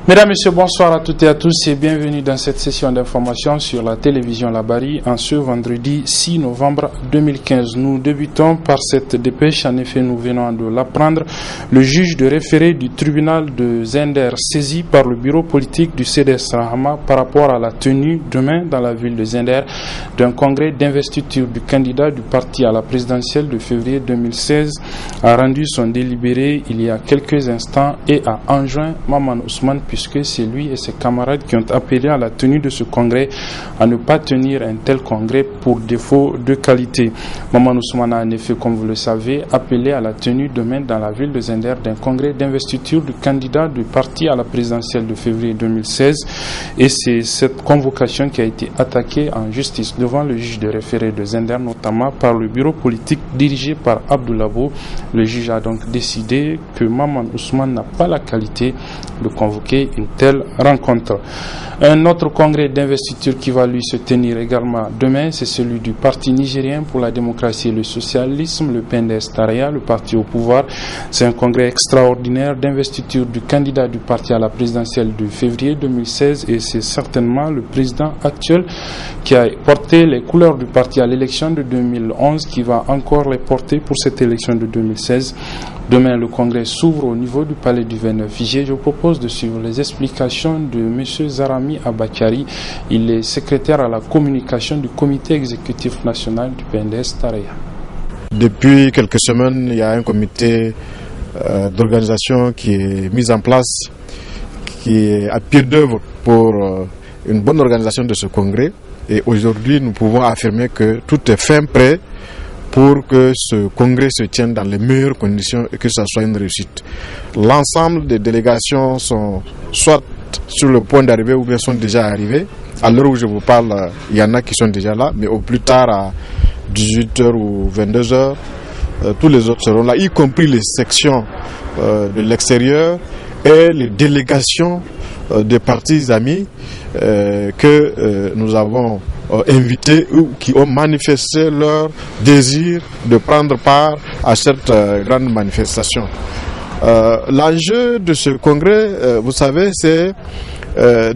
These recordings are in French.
Mesdames, Messieurs, bonsoir à toutes et à tous et bienvenue dans cette session d'information sur la télévision Labari en ce vendredi 6 novembre 2015. Nous débutons par cette dépêche, en effet nous venons de l'apprendre. Le juge de référé du tribunal de Zender saisi par le bureau politique du CDS Rahama par rapport à la tenue demain dans la ville de Zender d'un congrès d'investiture du candidat du parti à la présidentielle de février 2016 a rendu son délibéré il y a quelques instants et a enjoint Maman Ousmane, puisque c'est lui et ses camarades qui ont appelé à la tenue de ce congrès, à ne pas tenir un tel congrès pour défaut de qualité. Maman Ousmane a en effet, comme vous le savez, appelé à la tenue demain dans la ville de Zender d'un congrès d'investiture du candidat du parti à la présidentielle de février 2016, et c'est cette convocation qui a été attaquée en justice devant le juge de référé de Zender, notamment par le bureau politique dirigé par Abdoulabo. Le juge a donc décidé que Maman Ousmane n'a pas la qualité de convoquer une telle rencontre. Un autre congrès d'investiture qui va lui se tenir également demain, c'est celui du Parti nigérien pour la démocratie et le socialisme, le PNDS-Taraya, le parti au pouvoir. C'est un congrès extraordinaire d'investiture du candidat du parti à la présidentielle de février 2016, et c'est certainement le président actuel qui a porté les couleurs du parti à l'élection de 2011 qui va encore les porter pour cette élection de 2016. Demain, le congrès s'ouvre au niveau du palais du 29 juillet. Je vous propose de suivre les explications de M. Zarami Abakari. Il est secrétaire à la communication du comité exécutif national du PNDS Taraya. Depuis quelques semaines, il y a un comité d'organisation qui est mis en place, qui est à pied d'œuvre pour une bonne organisation de ce congrès. Et aujourd'hui, nous pouvons affirmer que tout est fin prêt pour que ce congrès se tienne dans les meilleures conditions et que ça soit une réussite. L'ensemble des délégations sont soit sur le point d'arriver ou bien sont déjà arrivées. À l'heure où je vous parle, il y en a qui sont déjà là, mais au plus tard à 18h ou 22h, tous les autres seront là, y compris les sections de l'extérieur et les délégations des partis amis que nous avons invités ou qui ont manifesté leur désir de prendre part à cette grande manifestation. L'enjeu de ce congrès, vous savez, c'est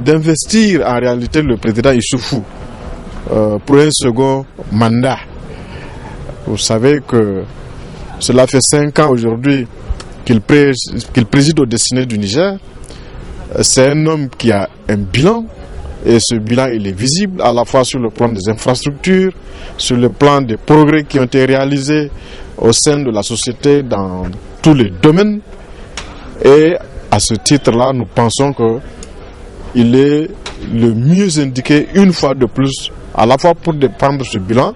d'investir en réalité le président Issoufou pour un second mandat. Vous savez que cela fait 5 ans aujourd'hui qu'il préside aux destinées du Niger. C'est un homme qui a un bilan, et ce bilan il est visible à la fois sur le plan des infrastructures, sur le plan des progrès qui ont été réalisés au sein de la société dans tous les domaines. Et à ce titre-là, nous pensons qu'il est le mieux indiqué une fois de plus, à la fois pour défendre ce bilan,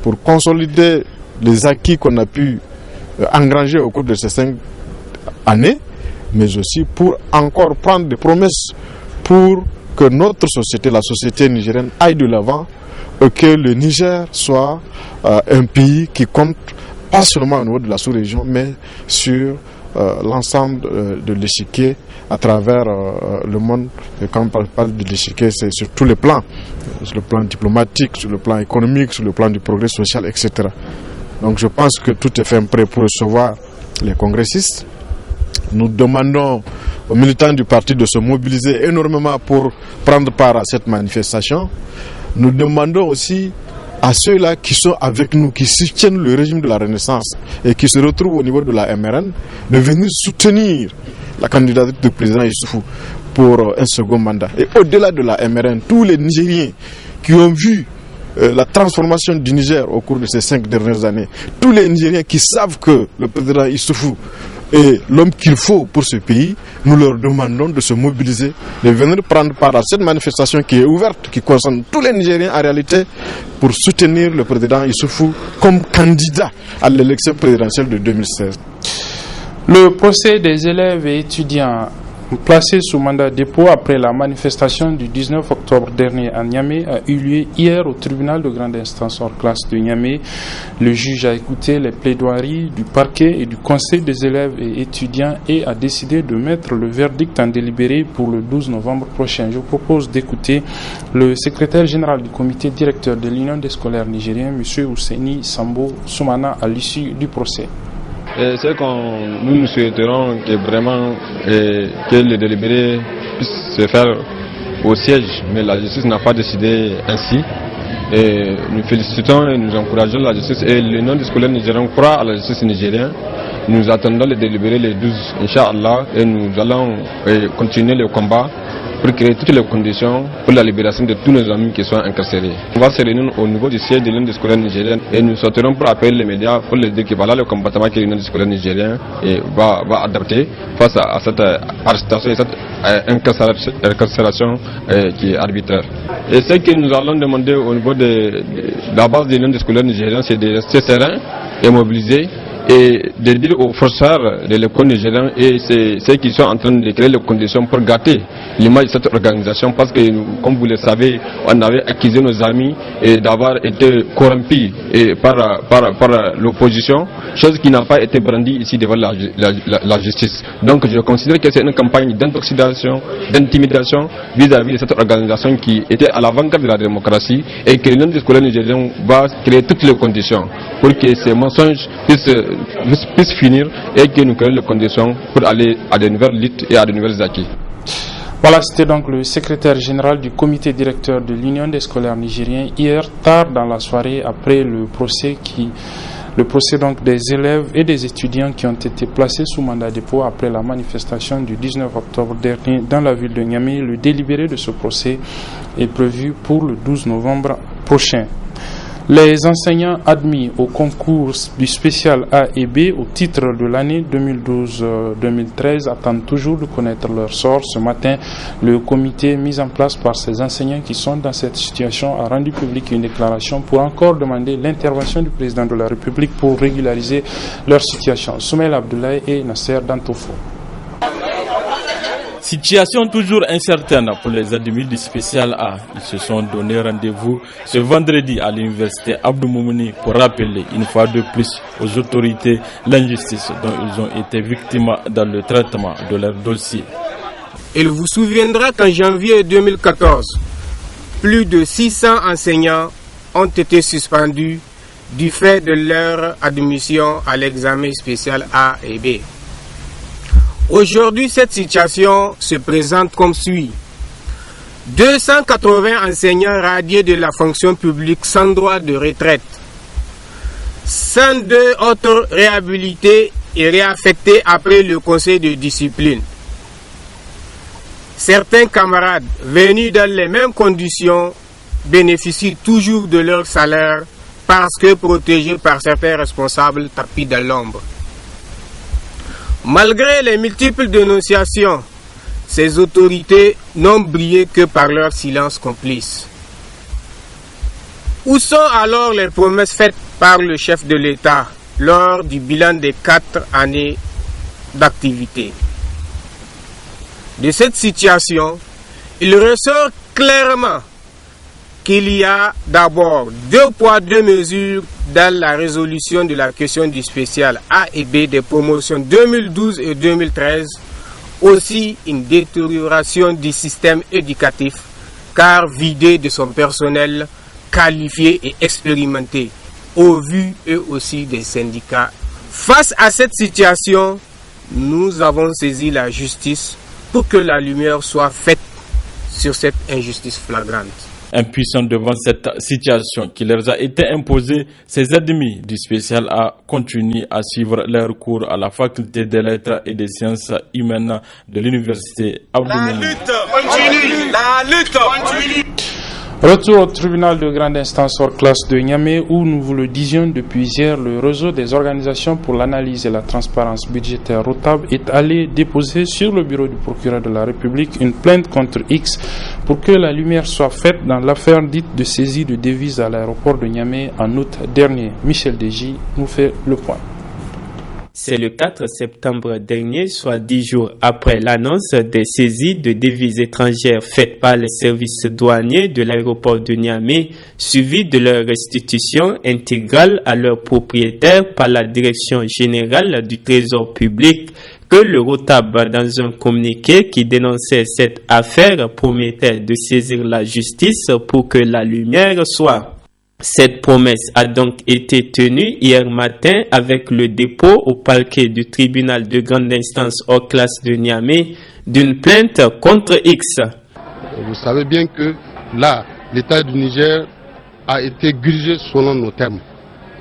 pour consolider les acquis qu'on a pu engranger au cours de ces 5 années, mais aussi pour encore prendre des promesses pour que notre société, la société nigérienne, aille de l'avant et que le Niger soit un pays qui compte pas seulement au niveau de la sous-région, mais sur l'ensemble de l'échiquier à travers le monde. Et quand on parle de l'échiquier, c'est sur tous les plans, sur le plan diplomatique, sur le plan économique, sur le plan du progrès social, etc. Donc je pense que tout est fait prêt pour recevoir les congressistes. Nous demandons aux militants du parti de se mobiliser énormément pour prendre part à cette manifestation. Nous demandons aussi à ceux-là qui sont avec nous, qui soutiennent le régime de la Renaissance et qui se retrouvent au niveau de la MRN, de venir soutenir la candidature du président Issoufou pour un second mandat. Et au-delà de la MRN, tous les Nigériens qui ont vu la transformation du Niger au cours de ces 5 dernières années, tous les Nigériens qui savent que le président Issoufou est l'homme qu'il faut pour ce pays, nous leur demandons de se mobiliser, de venir prendre part à cette manifestation qui est ouverte, qui concerne tous les Nigériens en réalité, pour soutenir le président Issoufou comme candidat à l'élection présidentielle de 2016. Le procès des élèves et étudiants placés sous mandat de dépôt après la manifestation du 19 octobre dernier à Niamey a eu lieu hier au tribunal de grande instance hors classe de Niamey. Le juge a écouté les plaidoiries du parquet et du conseil des élèves et étudiants et a décidé de mettre le verdict en délibéré pour le 12 novembre prochain. Je vous propose d'écouter le secrétaire général du comité directeur de l'Union des scolaires nigériens, M. Ousseini Sambo Soumana, à l'issue du procès. C'est qu'on nous souhaiterons que vraiment que le délibéré puisse se faire au siège, mais la justice n'a pas décidé ainsi. Et nous félicitons et nous encourageons la justice et l'Union des scolaires nigériens croit à la justice nigérienne. Nous attendons les délibérés les 12, Inch'Allah, et nous allons continuer le combat pour créer toutes les conditions pour la libération de tous nos amis qui sont incarcérés. On va se réunir au niveau du siège de l'Union des scolaires nigériens et nous sortirons pour appeler les médias pour leur dire que voilà le combattement que l'Union des scolaires nigériens va adapter face à cette arrestation et cette incarcération qui est arbitraire. Et ce que nous allons demander au niveau de la base de l'Union des scolaires nigériens, c'est de rester serein et mobilisé, et de dire aux forçats de l'école nigérienne et ceux qui sont en train de créer les conditions pour gâter l'image de cette organisation, parce que comme vous le savez, on avait accusé nos amis d'avoir été corrompus par l'opposition, chose qui n'a pas été brandie ici devant la justice. Donc je considère que c'est une campagne d'intoxication, d'intimidation vis-à-vis de cette organisation qui était à l'avant-garde de la démocratie, et que l'Union des scolaires nigériens va créer toutes les conditions pour que ces mensonges puissent finir et que nous créons les conditions pour aller à de nouvelles luttes et à de nouvelles acquis. Voilà, c'était donc le secrétaire général du comité directeur de l'Union des scolaires nigériens hier tard dans la soirée après le procès donc des élèves et des étudiants qui ont été placés sous mandat de dépôt après la manifestation du 19 octobre dernier dans la ville de Niamey. Le délibéré de ce procès est prévu pour le 12 novembre prochain. Les enseignants admis au concours du spécial A et B au titre de l'année 2012-2013 attendent toujours de connaître leur sort. Ce matin, le comité mis en place par ces enseignants qui sont dans cette situation a rendu public une déclaration pour encore demander l'intervention du président de la République pour régulariser leur situation. Soumaïl Abdoulaye et Nasser Dantofo. Situation toujours incertaine pour les admis du spécial A. Ils se sont donné rendez-vous ce vendredi à l'université Abdou Moumouni pour rappeler une fois de plus aux autorités l'injustice dont ils ont été victimes dans le traitement de leur dossier. Il vous souviendra qu'en janvier 2014, plus de 600 enseignants ont été suspendus du fait de leur admission à l'examen spécial A et B. Aujourd'hui, cette situation se présente comme suit. 280 enseignants radiés de la fonction publique sans droit de retraite. 102 autres réhabilités et réaffectés après le conseil de discipline. Certains camarades venus dans les mêmes conditions bénéficient toujours de leur salaire parce que protégés par certains responsables tapis dans l'ombre. Malgré les multiples dénonciations, ces autorités n'ont brillé que par leur silence complice. Où sont alors les promesses faites par le chef de l'État lors du bilan des 4 années d'activité? De cette situation, il ressort clairement qu'il y a d'abord 2 poids 2 mesures dans la résolution de la question du spécial A et B des promotions 2012 et 2013, aussi une détérioration du système éducatif car vidé de son personnel qualifié et expérimenté, au vu eux aussi des syndicats. Face à cette situation, nous avons saisi la justice pour que la lumière soit faite sur cette injustice flagrante. Impuissants devant cette situation qui leur a été imposée, ces admis du spécial A continuent à suivre leur cours à la faculté des lettres et des sciences humaines de l'université Abdou Moumouni. La lutte continue. Retour au tribunal de grande instance hors classe de Niamey où nous vous le disions depuis hier, le réseau des organisations pour l'analyse et la transparence budgétaire ROTAB est allé déposer sur le bureau du procureur de la République une plainte contre X pour que la lumière soit faite dans l'affaire dite de saisie de devises à l'aéroport de Niamey en août dernier. Michel Deji nous fait le point. C'est le 4 septembre dernier, soit 10 jours après l'annonce des saisies de devises étrangères faites par les services douaniers de l'aéroport de Niamey, suivies de leur restitution intégrale à leurs propriétaires par la Direction générale du Trésor public, que le ROTAB, dans un communiqué qui dénonçait cette affaire, promettait de saisir la justice pour que la lumière soit. Cette promesse a donc été tenue hier matin avec le dépôt au parquet du tribunal de grande instance hors classe de Niamey d'une plainte contre X. Vous savez bien que là, l'État du Niger a été grigé selon nos termes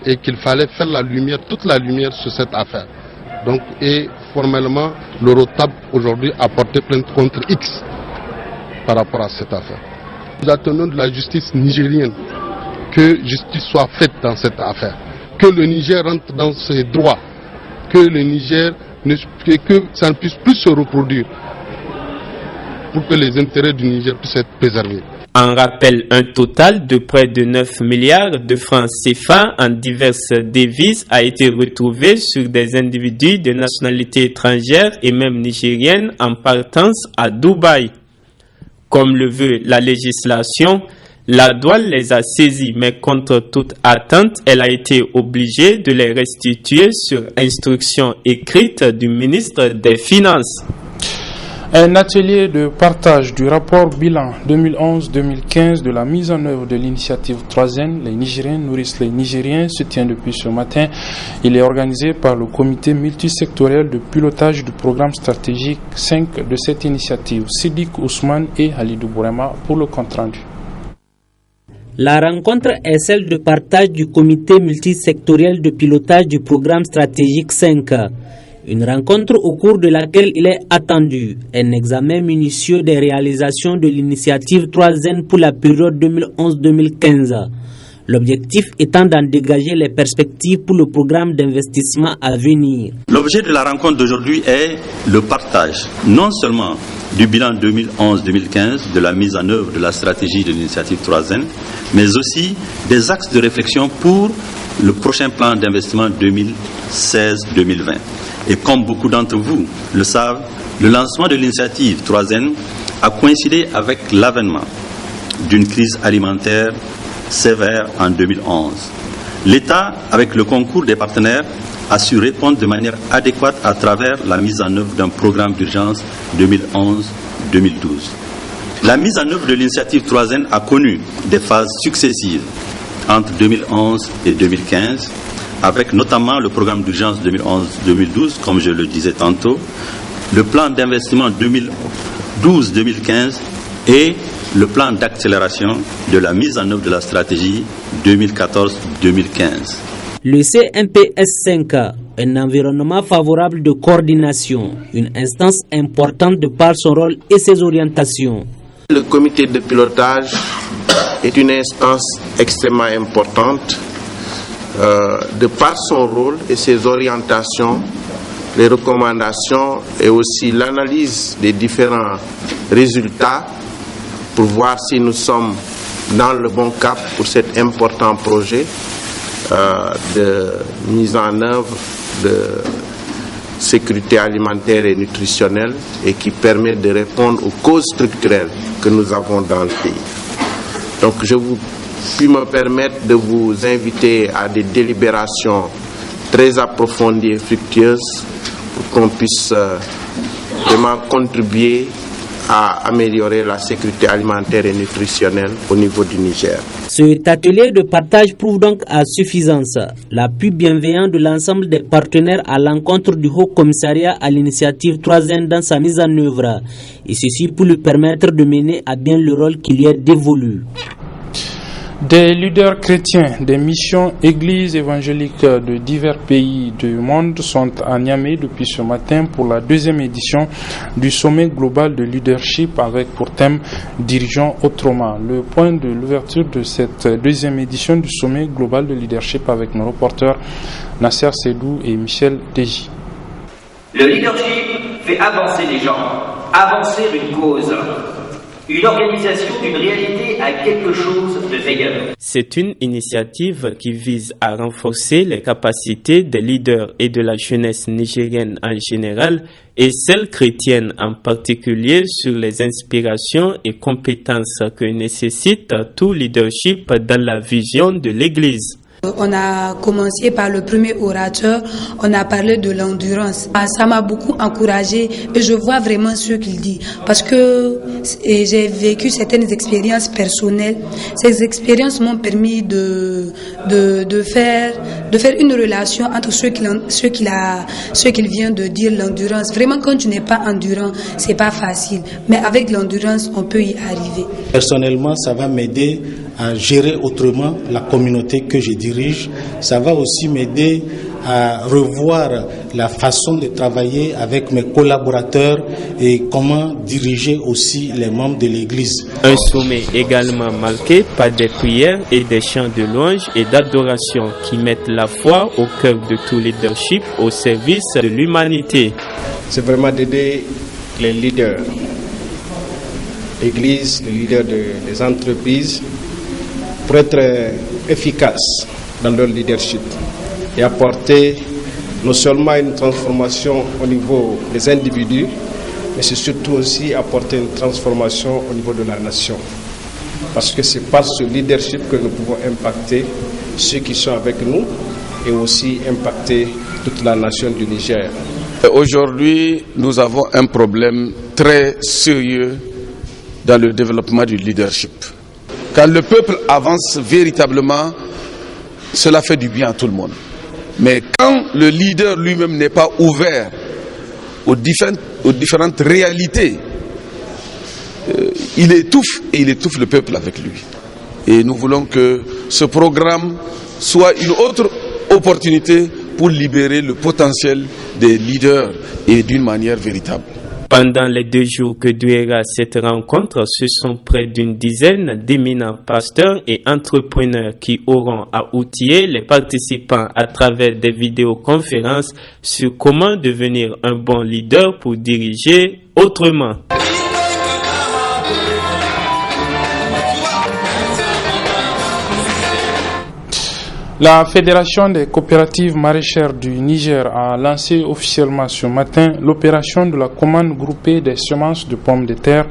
et qu'il fallait faire la lumière, toute la lumière sur cette affaire. Donc, et formellement, l'Eurotab aujourd'hui a porté plainte contre X par rapport à cette affaire. Nous attendons de la justice nigérienne que justice soit faite dans cette affaire, que le Niger rentre dans ses droits, que le Niger que ça ne puisse plus se reproduire pour que les intérêts du Niger puissent être préservés. En rappel, un total de près de 9 milliards de francs CFA en diverses devises a été retrouvé sur des individus de nationalité étrangère et même nigérienne en partance à Dubaï. Comme le veut la législation, la douane les a saisis, mais contre toute attente, elle a été obligée de les restituer sur instruction écrite du ministre des Finances. Un atelier de partage du rapport bilan 2011-2015 de la mise en œuvre de l'initiative 3N, les Nigériens nourrissent les Nigériens, se tient depuis ce matin. Il est organisé par le comité multisectoriel de pilotage du programme stratégique 5 de cette initiative. Sidik Ousmane et Halidou Bourema pour le compte-rendu. La rencontre est celle de partage du comité multisectoriel de pilotage du programme stratégique 5. Une rencontre au cours de laquelle il est attendu un examen minutieux des réalisations de l'initiative 3N pour la période 2011-2015. L'objectif étant d'en dégager les perspectives pour le programme d'investissement à venir. L'objet de la rencontre d'aujourd'hui est le partage, non seulement du bilan 2011-2015 de la mise en œuvre de la stratégie de l'initiative 3N, mais aussi des axes de réflexion pour le prochain plan d'investissement 2016-2020. Et comme beaucoup d'entre vous le savent, le lancement de l'initiative 3N a coïncidé avec l'avènement d'une crise alimentaire sévère en 2011. L'État, avec le concours des partenaires, a su répondre de manière adéquate à travers la mise en œuvre d'un programme d'urgence 2011-2012. La mise en œuvre de l'initiative 3N a connu des phases successives entre 2011 et 2015, avec notamment le programme d'urgence 2011-2012, comme je le disais tantôt, le plan d'investissement 2012-2015 et le plan d'accélération de la mise en œuvre de la stratégie 2014-2015. Le CMPS 5, un environnement favorable de coordination, une instance importante de par son rôle et ses orientations. Le comité de pilotage est une instance extrêmement importante de par son rôle et ses orientations, les recommandations et aussi l'analyse des différents résultats pour voir si nous sommes dans le bon cap pour cet important projet de mise en œuvre de sécurité alimentaire et nutritionnelle et qui permet de répondre aux causes structurelles que nous avons dans le pays. Donc je puis me permettre de vous inviter à des délibérations très approfondies et fructueuses pour qu'on puisse vraiment contribuer à améliorer la sécurité alimentaire et nutritionnelle au niveau du Niger. Cet atelier de partage prouve donc à suffisance l'appui bienveillant de l'ensemble des partenaires à l'encontre du Haut Commissariat à l'initiative 3N dans sa mise en œuvre, et ceci pour lui permettre de mener à bien le rôle qui lui est dévolu. Des leaders chrétiens des missions églises évangéliques de divers pays du monde sont à Niamey depuis ce matin pour la deuxième édition du sommet global de leadership avec pour thème « Dirigeons autrement ». Le point de l'ouverture de cette deuxième édition du sommet global de leadership avec nos reporters Nasser Sedou et Michel Deji. Le leadership fait avancer les gens, avancer une cause. Une organisation d'une réalité à quelque chose de meilleur. C'est une initiative qui vise à renforcer les capacités des leaders et de la jeunesse nigérienne en général et celle chrétienne en particulier sur les inspirations et compétences que nécessite tout leadership dans la vision de l'Église. On a commencé par le premier orateur, on a parlé de l'endurance. Ça m'a beaucoup encouragée et je vois vraiment ce qu'il dit parce que j'ai vécu certaines expériences personnelles. Ces expériences m'ont permis de faire une relation entre ce qu'il vient de dire, l'endurance. Vraiment, quand tu n'es pas endurant, c'est pas facile. Mais avec l'endurance, on peut y arriver. Personnellement, ça va m'aider à gérer autrement la communauté que je dirige. Ça va aussi m'aider à revoir la façon de travailler avec mes collaborateurs et comment diriger aussi les membres de l'Église. Un sommet également marqué par des prières et des chants de louange et d'adoration qui mettent la foi au cœur de tout leadership au service de l'humanité. C'est vraiment d'aider les leaders, l'Église, les leaders des entreprises, pour être efficaces dans leur leadership et apporter non seulement une transformation au niveau des individus, mais c'est surtout aussi apporter une transformation au niveau de la nation. Parce que c'est par ce leadership que nous pouvons impacter ceux qui sont avec nous et aussi impacter toute la nation du Niger. Aujourd'hui, nous avons un problème très sérieux dans le développement du leadership. Quand le peuple avance véritablement, cela fait du bien à tout le monde. Mais quand le leader lui-même n'est pas ouvert aux différentes réalités, il étouffe et il étouffe le peuple avec lui. Et nous voulons que ce programme soit une autre opportunité pour libérer le potentiel des leaders et d'une manière véritable. Pendant les 2 jours que durera cette rencontre, ce sont près d'une dizaine d'éminents pasteurs et entrepreneurs qui auront à outiller les participants à travers des vidéoconférences sur comment devenir un bon leader pour diriger autrement. La Fédération des coopératives maraîchères du Niger a lancé officiellement ce matin l'opération de la commande groupée des semences de pommes de terre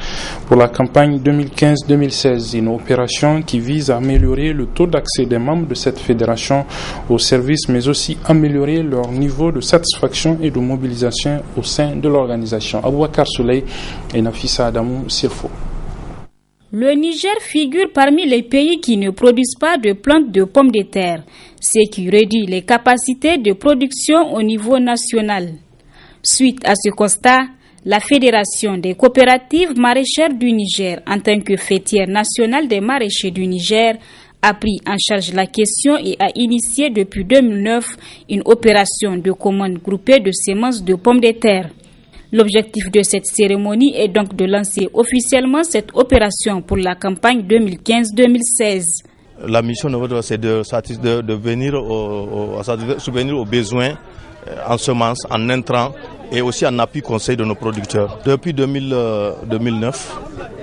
pour la campagne 2015-2016. Une opération qui vise à améliorer le taux d'accès des membres de cette fédération aux services, mais aussi améliorer leur niveau de satisfaction et de mobilisation au sein de l'organisation. Aboubakar Souley et Nafissa Adamou Sirfo. Le Niger figure parmi les pays qui ne produisent pas de plantes de pommes de terre, ce qui réduit les capacités de production au niveau national. Suite à ce constat, la Fédération des coopératives maraîchères du Niger, en tant que fêtière nationale des maraîchers du Niger, a pris en charge la question et a initié depuis 2009 une opération de commande groupée de semences de pommes de terre. L'objectif de cette cérémonie est donc de lancer officiellement cette opération pour la campagne 2015-2016. La mission, c'est de venir subvenir aux besoins en semences, en intrants et aussi en appui conseil de nos producteurs. Depuis 2009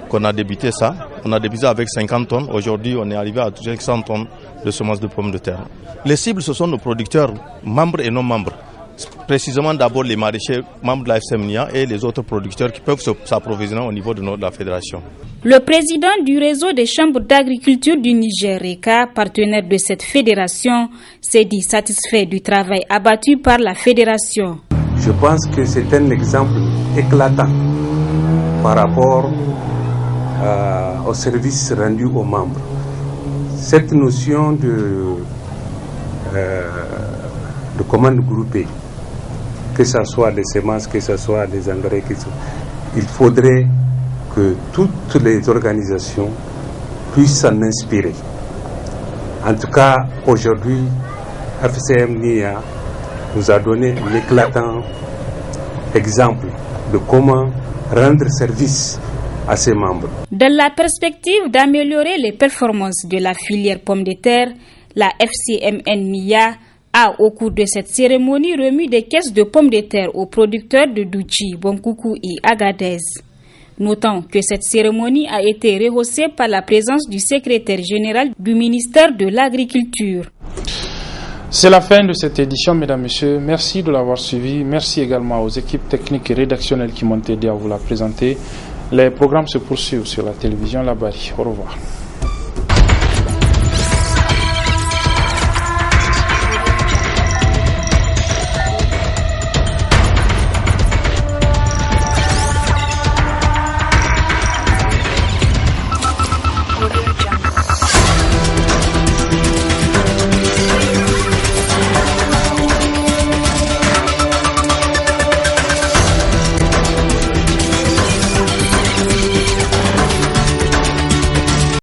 qu'on a débuté ça, on a débuté avec 50 tonnes. Aujourd'hui, on est arrivé à 100 tonnes de semences de pommes de terre. Les cibles, ce sont nos producteurs, membres et non membres. Précisément d'abord les maraîchers membres de la FCMNIA et les autres producteurs qui peuvent s'approvisionner au niveau de la fédération. Le président du réseau des chambres d'agriculture du Niger, RECA, partenaire de cette fédération, s'est dit satisfait du travail abattu par la fédération. Je pense que c'est un exemple éclatant par rapport au service rendu aux membres. Cette notion de commande groupée, que ce soit les semences, que ce soit les engrais, il faudrait que toutes les organisations puissent s'en inspirer. En tout cas, aujourd'hui, FCMNIA nous a donné un éclatant exemple de comment rendre service à ses membres. Dans la perspective d'améliorer les performances de la filière pommes de terre, la FCMNIA a, au cours de cette cérémonie, remis des caisses de pommes de terre aux producteurs de Douchi, Bonkoukou et Agadez. Notons que cette cérémonie a été rehaussée par la présence du secrétaire général du ministère de l'Agriculture. C'est la fin de cette édition, mesdames, messieurs. Merci de l'avoir suivi. Merci également aux équipes techniques et rédactionnelles qui m'ont aidé à vous la présenter. Les programmes se poursuivent sur la télévision La Bari. Au revoir.